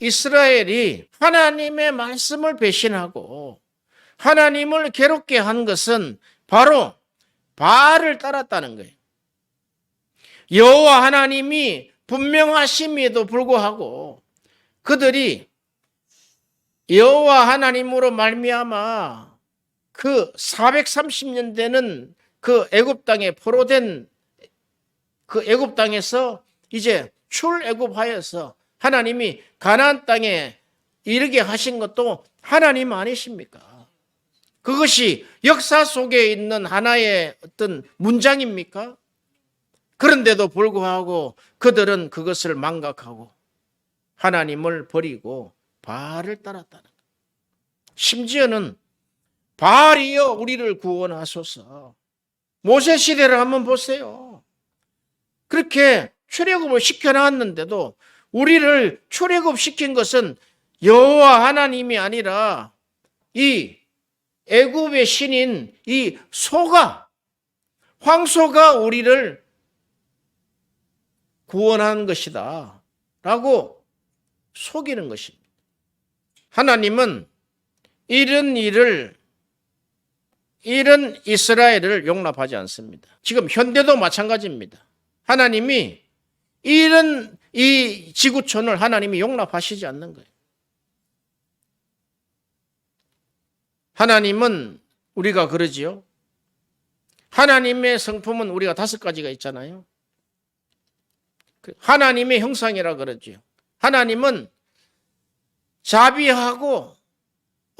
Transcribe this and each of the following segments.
이스라엘이 하나님의 말씀을 배신하고 하나님을 괴롭게 한 것은 바로 바알을 따랐다는 거예요. 여호와 하나님이 분명하심에도 불구하고 그들이 여호와 하나님으로 말미암아 그 430년 되는 그 애굽 땅에 포로된 그 애굽 땅에서 이제 출애굽하여서 하나님이 가나안 땅에 이르게 하신 것도 하나님 아니십니까? 그것이 역사 속에 있는 하나의 어떤 문장입니까? 그런데도 불구하고 그들은 그것을 망각하고 하나님을 버리고 바알을 따랐다는 거예요. 심지어는 바알이여 우리를 구원하소서. 모세 시대를 한번 보세요. 그렇게 출애굽을 시켜놨는데도 우리를 출애굽시킨 것은 여호와 하나님이 아니라 이 애굽의 신인 이 소가, 황소가 우리를 구원한 것이다 라고 속이는 것입니다. 하나님은 이런 이스라엘을 용납하지 않습니다. 지금 현대도 마찬가지입니다. 하나님이 이런 이 지구촌을 하나님이 용납하시지 않는 거예요. 하나님은 우리가 그러지요. 하나님의 성품은 우리가 5가지가 있잖아요. 하나님의 형상이라 그러지요. 하나님은 자비하고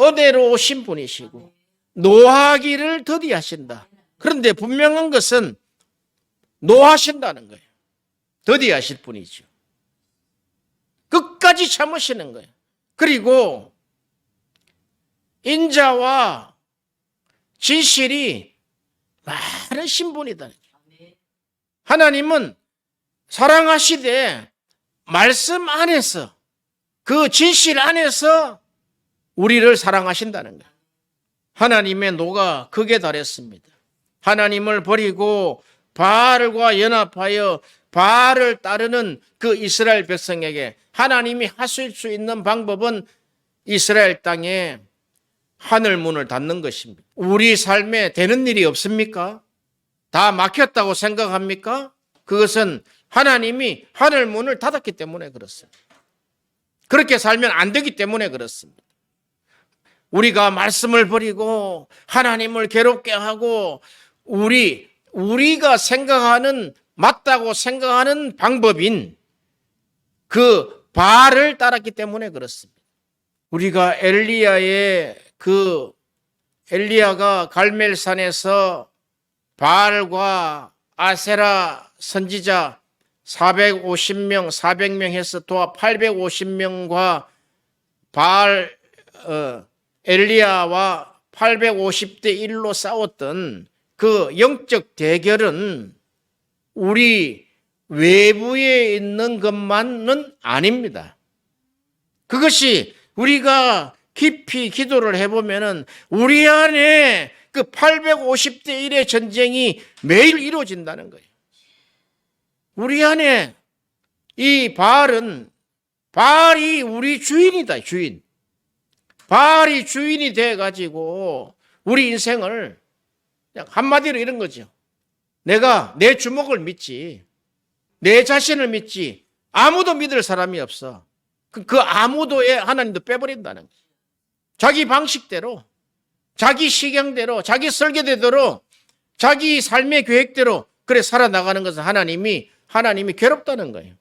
은혜로우신 분이시고 노하기를 더디하신다. 그런데 분명한 것은 노하신다는 거예요. 더디하실 분이죠. 끝까지 참으시는 거예요. 그리고 인자와 진실이 많으신 분이다. 하나님은 사랑하시되 말씀 안에서 그 진실 안에서 우리를 사랑하신다는 거예요. 하나님의 노가 극에 달했습니다. 하나님을 버리고 바알과 연합하여 바알을 따르는 그 이스라엘 백성에게 하나님이 하실 수 있는 방법은 이스라엘 땅에 하늘 문을 닫는 것입니다. 우리 삶에 되는 일이 없습니까? 다 막혔다고 생각합니까? 그것은 하나님이 하늘 문을 닫았기 때문에 그렇습니다. 그렇게 살면 안 되기 때문에 그렇습니다. 우리가 말씀을 버리고 하나님을 괴롭게 하고 우리가 생각하는 맞다고 생각하는 방법인 그 바알을 따랐기 때문에 그렇습니다. 우리가 엘리야가 갈멜산에서 바알과 아세라 선지자 450명, 400명 해서 도합 850명과 바알 엘리야와 850대 1로 싸웠던 그 영적 대결은 우리 외부에 있는 것만은 아닙니다. 그것이 우리가 깊이 기도를 해보면은 우리 안에 그 850대 1의 전쟁이 매일 이루어진다는 거예요. 우리 안에 이 바알이 우리 주인이다, 주인. 바알이 주인이 돼가지고 우리 인생을 그냥 한마디로 이런 거죠. 내가 내 주먹을 믿지, 내 자신을 믿지, 아무도 믿을 사람이 없어. 그 아무도에 하나님도 빼버린다는 거예요. 자기 방식대로, 자기 시경대로, 자기 설계대로, 자기 삶의 계획대로 그래 살아나가는 것은 하나님이 괴롭다는 거예요.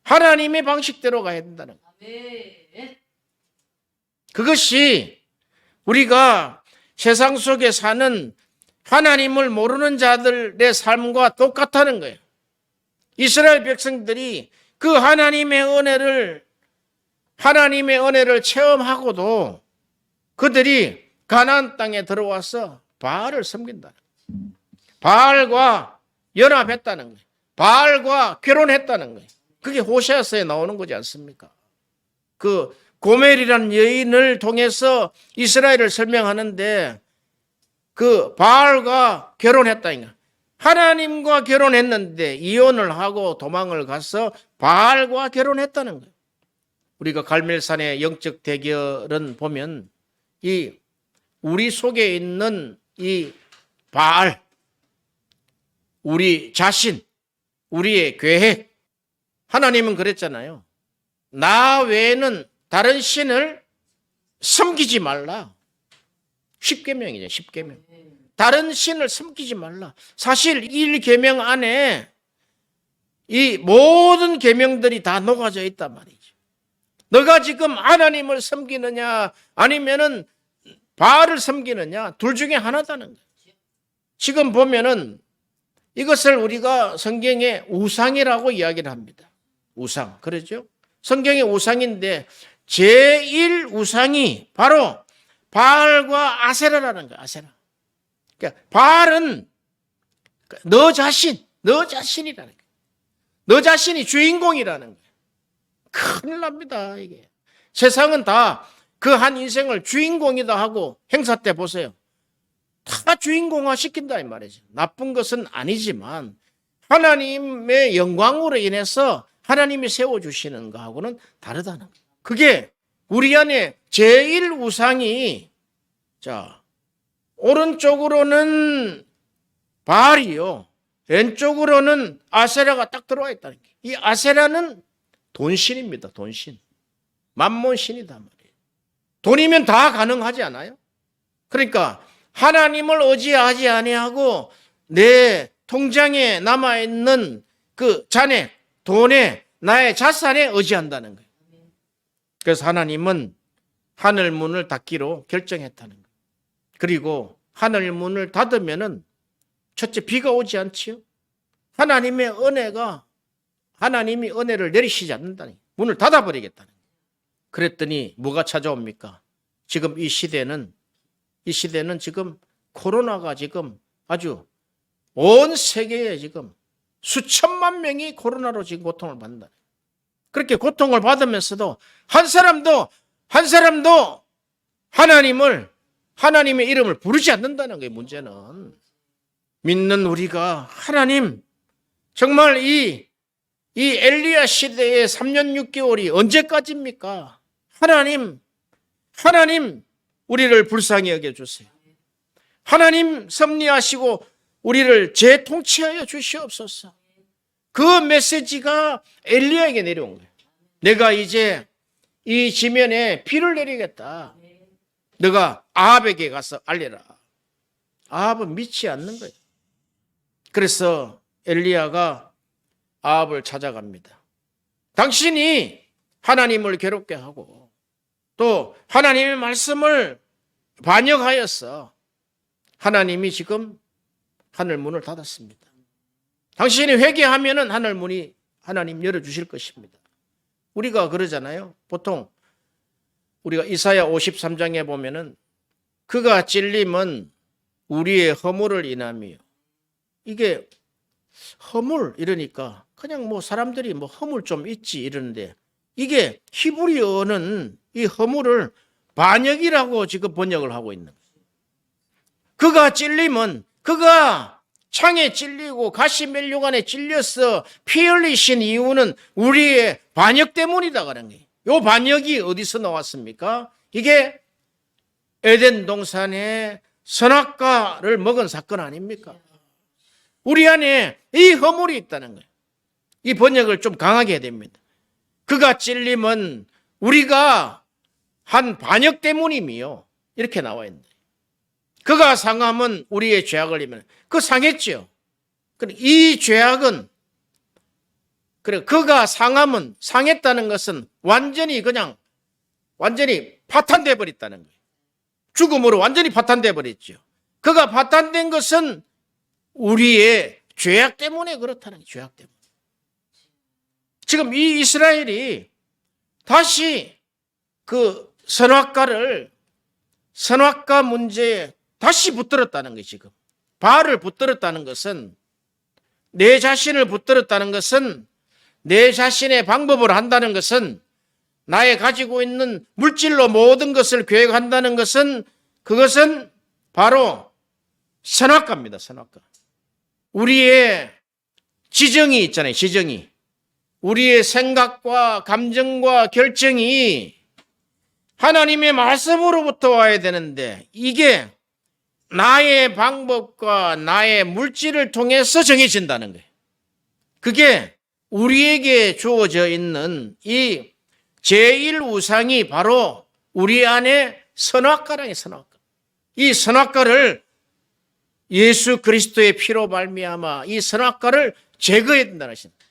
하나님의 방식대로 가야 된다는 거예요. 그것이 우리가 세상 속에 사는 하나님을 모르는 자들의 삶과 똑같다는 거예요. 이스라엘 백성들이 그 하나님의 은혜를 체험하고도 그들이 가나안 땅에 들어와서 바알을 섬긴다는 거예요. 바알과 연합했다는 거예요. 바알과 결혼했다는 거예요. 그게 호세아서에 나오는 거지 않습니까? 그 고멜이라는 여인을 통해서 이스라엘을 설명하는데 그 바알과 결혼했다니까. 하나님과 결혼했는데 이혼을 하고 도망을 가서 바알과 결혼했다는 거예요. 우리가 갈멜산의 영적 대결은 보면 이 우리 속에 있는 이 바알, 우리 자신, 우리의 계획. 하나님은 그랬잖아요. 나 외에는 다른 신을 섬기지 말라. 10계명이죠. 10계명. 다른 신을 섬기지 말라. 사실 1계명 안에 이 모든 계명들이 다 녹아져 있단 말이죠. 너가 지금 하나님을 섬기느냐 아니면은 바알을 섬기느냐, 둘 중에 하나다는 거예요. 지금 보면은 이것을 우리가 성경에 우상이라고 이야기를 합니다. 우상. 그러죠? 성경의 우상인데 제1 우상이 바로 바알과 아세라라는 거예요. 아세라. 그러니까 바알은 너 자신이라는 거예요. 너 자신이 주인공이라는 거예요. 큰일 납니다, 이게. 세상은 다 그 한 인생을 주인공이다 하고 행사 때 보세요. 다 주인공화 시킨다 이 말이죠. 나쁜 것은 아니지만 하나님의 영광으로 인해서 하나님이 세워주시는 거하고는 다르다는 거예요. 그게 우리 안에 제1 우상이, 자, 오른쪽으로는 바알이요, 왼쪽으로는 아세라가 딱 들어와 있다는 거예요. 이 아세라는 돈신입니다. 돈신. 만몬신이다 말이에요. 돈이면 다 가능하지 않아요? 그러니까 하나님을 의지하지 아니하고 내 통장에 남아있는 그 잔액, 돈에, 나의 자산에 의지한다는 거예요. 그래서 하나님은 하늘 문을 닫기로 결정했다는 거예요. 그리고 하늘 문을 닫으면은 첫째, 비가 오지 않지요. 하나님의 은혜가, 하나님이 은혜를 내리시지 않는다니, 문을 닫아버리겠다는 거예요. 그랬더니 뭐가 찾아옵니까? 지금 이 시대는 지금 코로나가 지금 아주 온 세계에 지금 수천만 명이 코로나로 지금 고통을 받는다. 그렇게 고통을 받으면서도 한 사람도 하나님의 이름을 부르지 않는다는 게 문제는. 믿는 우리가 하나님, 정말 이 엘리야 시대의 3년 6개월이 언제까지입니까? 하나님 우리를 불쌍히 여겨주세요. 하나님 섭리하시고 우리를 재통치하여 주시옵소서. 그 메시지가 엘리야에게 내려온 거예요. 내가 이제 이 지면에 비를 내리겠다. 너가 아합에게 가서 알려라. 아합은 믿지 않는 거예요. 그래서 엘리야가 아합을 찾아갑니다. 당신이 하나님을 괴롭게 하고 또 하나님의 말씀을 반역하였어. 하나님이 지금 하늘 문을 닫았습니다. 당신이 회개하면은 하나님 열어주실 것입니다. 우리가 그러잖아요. 보통 우리가 이사야 53장에 보면은 그가 찔림은 우리의 허물을 인함이요. 이게 허물 이러니까 그냥 뭐 사람들이 뭐 허물 좀 있지 이러는데, 이게 히브리어는 이 허물을 반역이라고 지금 번역을 하고 있는 거예요. 그가 찔림은, 그가 창에 찔리고 가시멜류관에 찔려서 피 흘리신 이유는 우리의 반역 때문이다 그런 거예요. 이 반역이 어디서 나왔습니까? 이게 에덴 동산에 선악과를 먹은 사건 아닙니까? 우리 안에 이 허물이 있다는 거예요. 이 번역을 좀 강하게 해야 됩니다. 그가 찔림은 우리가 한 반역 때문이며 이렇게 나와 있는데, 그가 상함은 우리의 죄악을 이면 그 상했죠. 이 죄악은, 그래, 그가 상함은, 상했다는 것은 완전히 파탄돼 버렸다는 거예요. 죽음으로 완전히 파탄돼 버렸죠. 그가 파탄된 것은 우리의 죄악 때문에 그렇다는 거예요. 죄악 때문에. 지금 이 이스라엘이 다시 그 선악과 문제에 다시 붙들었다는 거예요. 지금 바알을 붙들었다는 것은, 내 자신을 붙들었다는 것은, 내 자신의 방법을 한다는 것은, 나의 가지고 있는 물질로 모든 것을 계획한다는 것은, 그것은 바로 선악과입니다. 선악과. 우리의 지정이 있잖아요. 지정이. 우리의 생각과 감정과 결정이 하나님의 말씀으로부터 와야 되는데 이게 나의 방법과 나의 물질을 통해서 정해진다는 거예요. 그게 우리에게 주어져 있는 이 제1우상이 바로 우리 안에 선악과라는 선악과. 이 선악과를 예수 그리스도의 피로 말미암아 이 선악과를 제거해야 된다는 것입니다.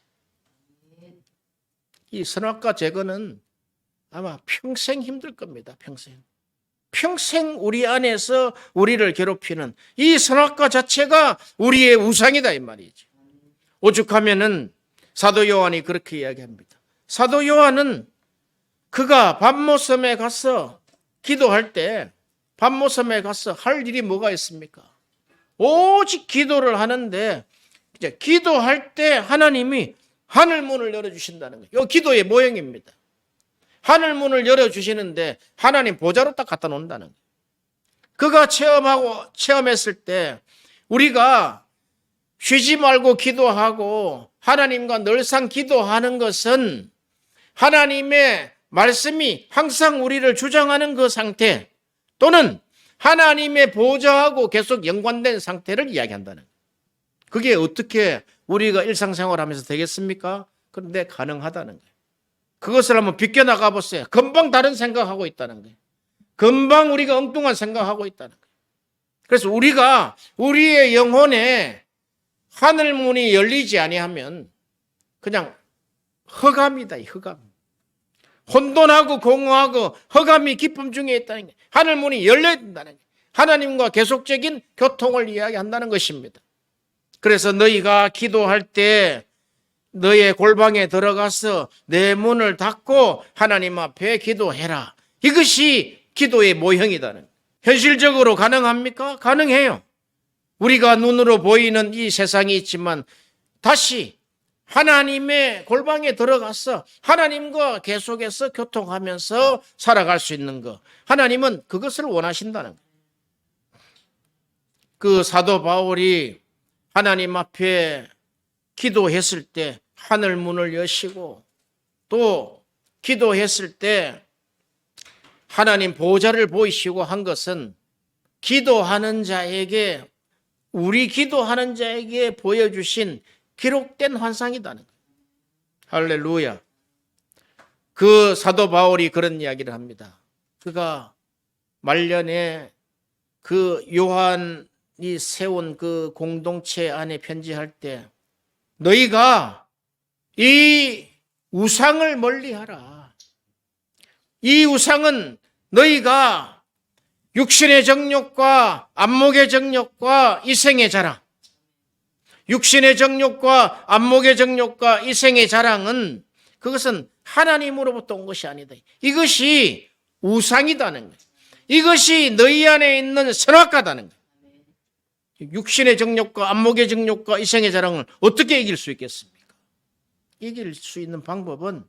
이 선악과 제거는 아마 평생 힘들 겁니다. 평생 우리 안에서 우리를 괴롭히는 이 선악과 자체가 우리의 우상이다 이 말이죠. 오죽하면은 사도 요한이 그렇게 이야기합니다. 사도 요한은 그가 밤모섬에 가서 기도할 때 밤모섬에 가서 할 일이 뭐가 있습니까? 오직 기도를 하는데 이제 기도할 때 하나님이 하늘 문을 열어주신다는 거예요. 이 기도의 모형입니다. 하늘 문을 열어주시는데 하나님 보좌로 딱 갖다 놓는다는 거예요. 그가 체험했을 때 우리가 쉬지 말고 기도하고 하나님과 늘상 기도하는 것은 하나님의 말씀이 항상 우리를 주장하는 그 상태 또는 하나님의 보좌하고 계속 연관된 상태를 이야기한다는 거예요. 그게 어떻게 우리가 일상생활하면서 되겠습니까? 그런데 가능하다는 거예요. 그것을 한번 비껴나가 보세요. 금방 다른 생각하고 있다는 거예요. 금방 우리가 엉뚱한 생각하고 있다는 거예요. 그래서 우리가 우리의 영혼에 하늘문이 열리지 아니하면 그냥 흑암이다. 흑암. 혼돈하고 공허하고 흑암이 기쁨 중에 있다는 거예요. 하늘문이 열려야 된다는 거예요. 하나님과 계속적인 교통을 이야기한다는 것입니다. 그래서 너희가 기도할 때 너의 골방에 들어가서 내 문을 닫고 하나님 앞에 기도해라. 이것이 기도의 모형이다는 거예요. 현실적으로 가능합니까? 가능해요. 우리가 눈으로 보이는 이 세상이 있지만 다시 하나님의 골방에 들어가서 하나님과 계속해서 교통하면서 살아갈 수 있는 것. 하나님은 그것을 원하신다는 거예요. 그 사도 바울이 하나님 앞에 기도했을 때 하늘 문을 여시고 또 기도했을 때 하나님 보좌를 보이시고 한 것은 기도하는 자에게 우리 기도하는 자에게 보여주신 기록된 환상이다는 거예요. 할렐루야. 그 사도 바울이 그런 이야기를 합니다. 그가 말년에 그 요한이 세운 그 공동체 안에 편지할 때 너희가 이 우상을 멀리하라. 이 우상은 너희가 육신의 정욕과 안목의 정욕과 이생의 자랑, 육신의 정욕과 안목의 정욕과 이생의 자랑은 그것은 하나님으로부터 온 것이 아니다. 이것이 우상이다는 거예요. 이것이 너희 안에 있는 선악과다는 거예요. 육신의 정욕과 안목의 정욕과 이생의 자랑을 어떻게 이길 수 있겠습니까? 이길 수 있는 방법은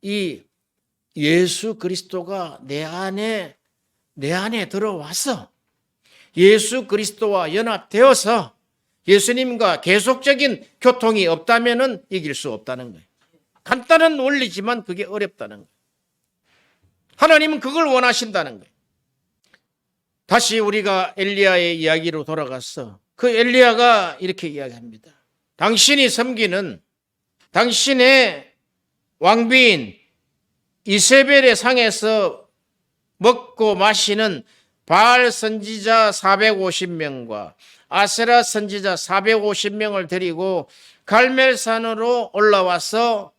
이 예수 그리스도가 내 안에 들어와서 예수 그리스도와 연합되어서 예수님과 계속적인 교통이 없다면 이길 수 없다는 거예요. 간단한 원리지만 그게 어렵다는 거예요. 하나님은 그걸 원하신다는 거예요. 다시 우리가 엘리야의 이야기로 돌아가서 그 엘리야가 이렇게 이야기합니다. 당신이 섬기는 당신의 왕비인 이세벨의 상에서 먹고 마시는 바알 선지자 450명과 아세라 선지자 450명을 데리고 갈멜산으로 올라와서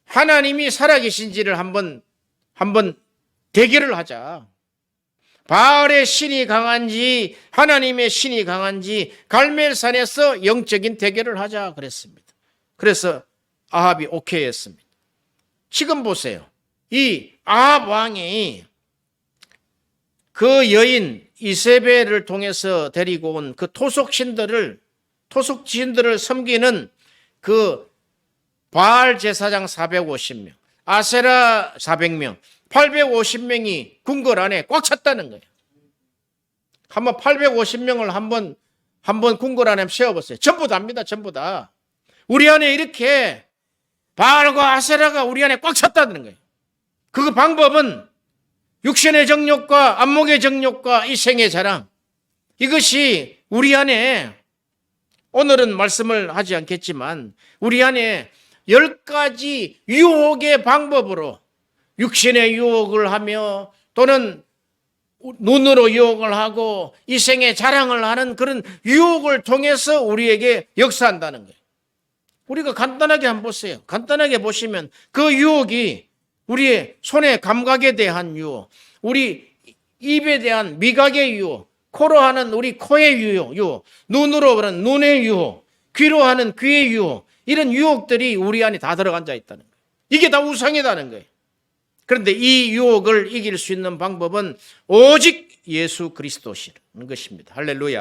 하나님이 살아계신지를 한번 대결을 하자. 바알의 신이 강한지 하나님의 신이 강한지 갈멜산에서 영적인 대결을 하자 그랬습니다. 그래서 아합이 오케이 했습니다. 지금 보세요. 이 아합 왕이 그 여인 이세벨을 통해서 데리고 온 그 토속신들을 섬기는 그 바알 제사장 450명, 아세라 400명, 850명이 궁궐 안에 꽉 찼다는 거예요. 한번 850명을 한번 궁궐 안에 세워보세요. 전부 다입니다. 전부 다. 우리 안에 이렇게 바알과 아세라가 우리 안에 꽉 찼다는 거예요. 그 방법은 육신의 정욕과 안목의 정욕과 이 생의 자랑, 이것이 우리 안에, 오늘은 말씀을 하지 않겠지만 우리 안에 10가지 유혹의 방법으로 육신의 유혹을 하며 또는 눈으로 유혹을 하고 이 생의 자랑을 하는 그런 유혹을 통해서 우리에게 역사한다는 거예요. 우리가 간단하게 한번 보세요. 간단하게 보시면 그 유혹이 우리의 손의 감각에 대한 유혹, 우리 입에 대한 미각의 유혹, 코로 하는 우리 코의 유혹, 눈으로 하는 눈의 유혹, 귀로 하는 귀의 유혹, 이런 유혹들이 우리 안에 다 들어앉아 있다는 거예요. 이게 다 우상이라는 거예요. 그런데 이 유혹을 이길 수 있는 방법은 오직 예수 그리스도시라는 것입니다. 할렐루야.